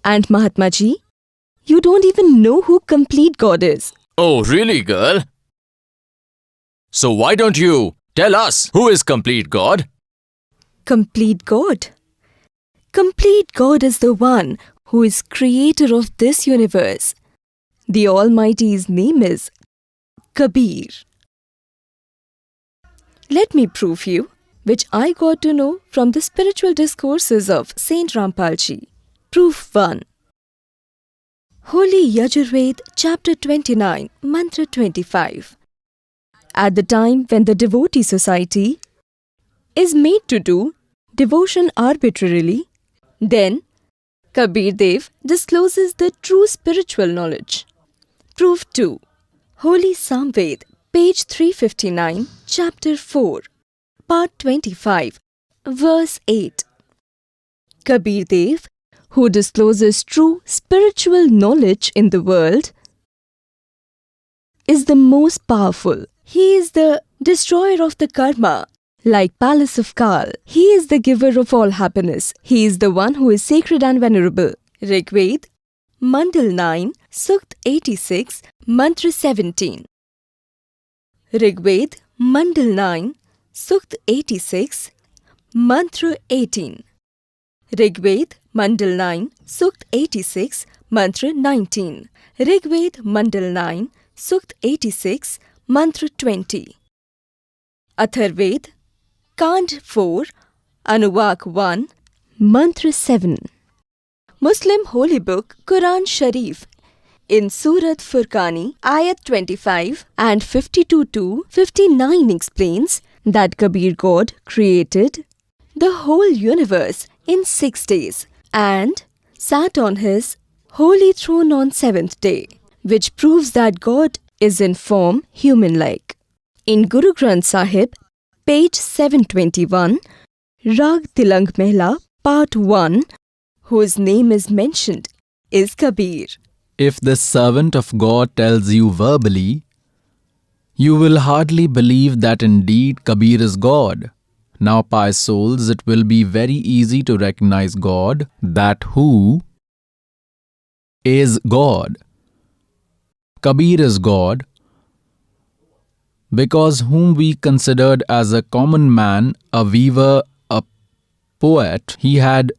And Mahatma Ji, you don't even know who complete God is. Oh, really, girl? So why don't you tell us who is complete God? Complete God? Complete God is the one who is creator of this universe. The Almighty's name is Kabir. Let me prove you, which I got to know from the spiritual discourses of Sant Rampal Ji. Proof 1. Holy Yajurved, Chapter 29, Mantra 25. At the time when the devotee society is made to do devotion arbitrarily, then Kabir Dev discloses the true spiritual knowledge. Proof 2. Holy Samved, page 359, chapter 4, part 25, verse 8. Kabir Dev, who discloses true spiritual knowledge in the world, is the most powerful. He is the destroyer of the karma. Like Palace of Kal, he is the giver of all happiness. He is the one who is sacred and venerable. Rigved, Mandal 9, Sukt 86, Mantra 17. Rigved, Mandal 9, Sukt 86, Mantra 18. Rigved, Mandal 9, Sukt 86, Mantra 19. Rigved, Mandal 9, Sukt 86, Mantra 20. Atharved, Kand 4, Anuvak 1, Mantra 7. Muslim Holy Book Quran Sharif in Surat Furqani, Ayat 25 and 52 to 59 explains that Kabir God created the whole universe in 6 days and sat on his holy throne on 7th day, which proves that God is in form human-like. In Guru Granth Sahib, page 721, Rag Tilang Mehla, part 1, whose name is mentioned, is Kabir. If the servant of God tells you verbally, you will hardly believe that indeed Kabir is God. Now, pious souls, it will be very easy to recognize God, that who is God. Kabir is God, because whom we considered as a common man, a weaver, a poet, he had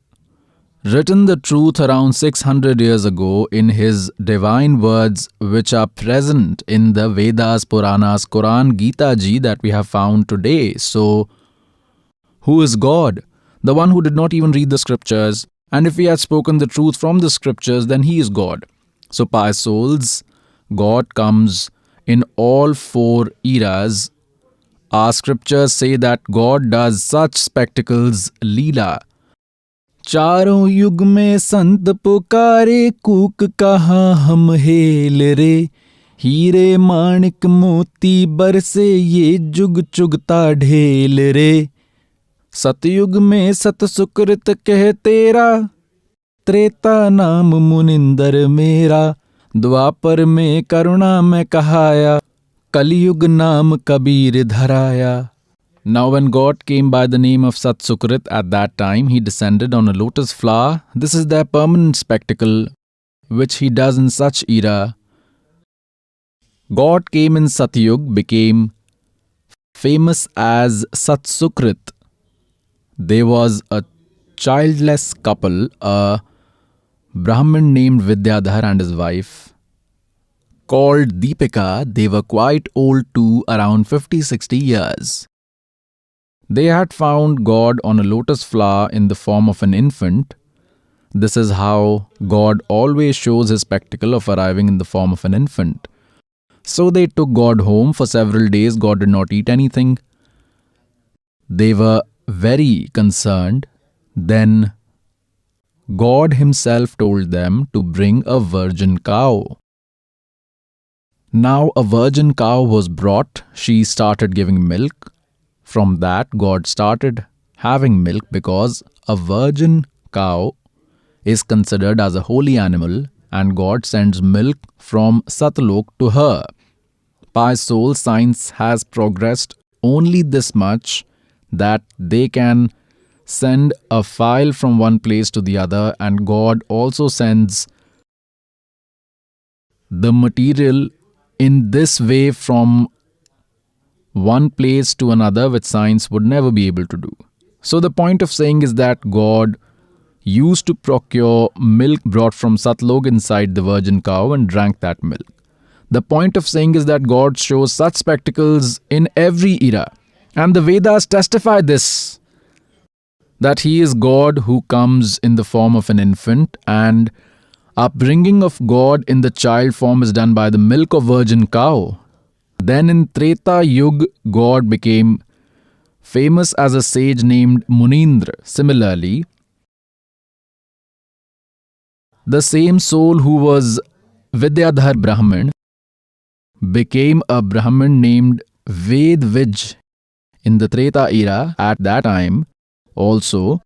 written the truth around 600 years ago in his divine words which are present in the Vedas, Puranas, Quran, Gita Ji that we have found today. So, who is God? The one who did not even read the scriptures. And if he had spoken the truth from the scriptures, then he is God. So, pious souls, God comes in all 4 eras. Our scriptures say that God does such spectacles, Leela. चारों युग में संत पुकारे, कूक कहाँ हम hello रे, हीरे माणिक मोती बरसे, ये जुग चुगता ढेल रे। सतयुग में सत सुकृत कह तेरा, त्रेता नाम मुनिंदर मेरा, द्वापर में करुणा में कहाया, कलयुग नाम Kabir धराया. Now when God came by the name of Sat Sukrit, at that time he descended on a lotus flower. This is their permanent spectacle, which he does in such era. God came in Satyug, became famous as Sat Sukrit. There was a childless couple, a Brahmin named Vidyadhar and his wife, called Deepika. They were quite old too, around 50-60 years. They had found God on a lotus flower in the form of an infant. This is how God always shows his spectacle of arriving in the form of an infant. So they took God home. For several days, God did not eat anything. They were very concerned. Then God himself told them to bring a virgin cow. Now a virgin cow was brought. She started giving milk. From that, God started having milk because a virgin cow is considered as a holy animal and God sends milk from Satlok to her. Pious soul, science has progressed only this much that they can send a file from one place to the other, and God also sends the material in this way from one place to another, which science would never be able to do. So the point of saying is that God used to procure milk brought from Satlog inside the virgin cow and drank that milk. The point of saying is that God shows such spectacles in every era. And the Vedas testify this, that He is God who comes in the form of an infant, and upbringing of God in the child form is done by the milk of virgin cow. Then in Treta Yuga, God became famous as a sage named Munindra. Similarly, the same soul who was Vidyadhar Brahmin became a Brahmin named Vedvij in the Treta era. At that time also,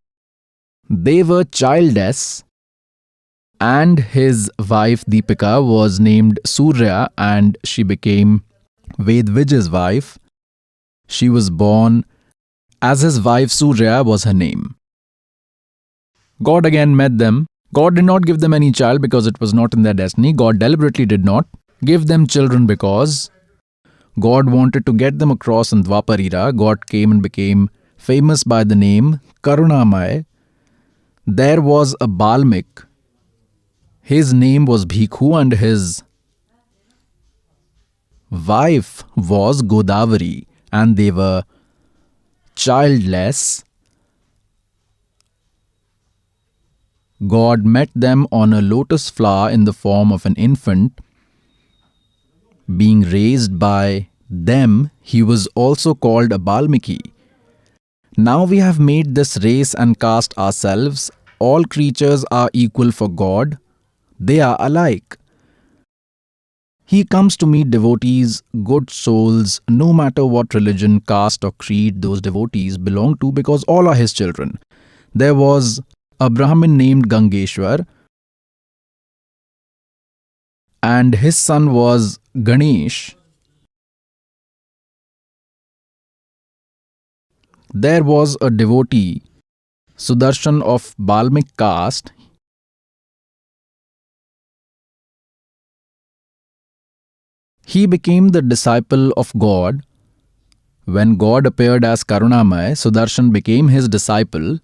they were childless, and his wife Deepika was named Surya, and she became Vedvij's wife. She was born as his wife Surya was her name. God again met them. God did not give them any child because it was not in their destiny. God deliberately did not give them children because God wanted to get them across in Dwapar era. God came and became famous by the name Karunamay. There was a Balmik. His name was Bhikhu, and his wife was Godavari, and they were childless. God met them on a lotus flower in the form of an infant. Being raised by them, he was also called a Balmiki. Now we have made this race and caste ourselves. All creatures are equal for God. They are alike. He comes to meet devotees, good souls, no matter what religion, caste or creed those devotees belong to, because all are His children. There was a Brahmin named Gangeshwar, and his son was Ganesh. There was a devotee, Sudarshan of Balmik caste. He became the disciple of God. When God appeared as Karunamay, Sudarshan became his disciple.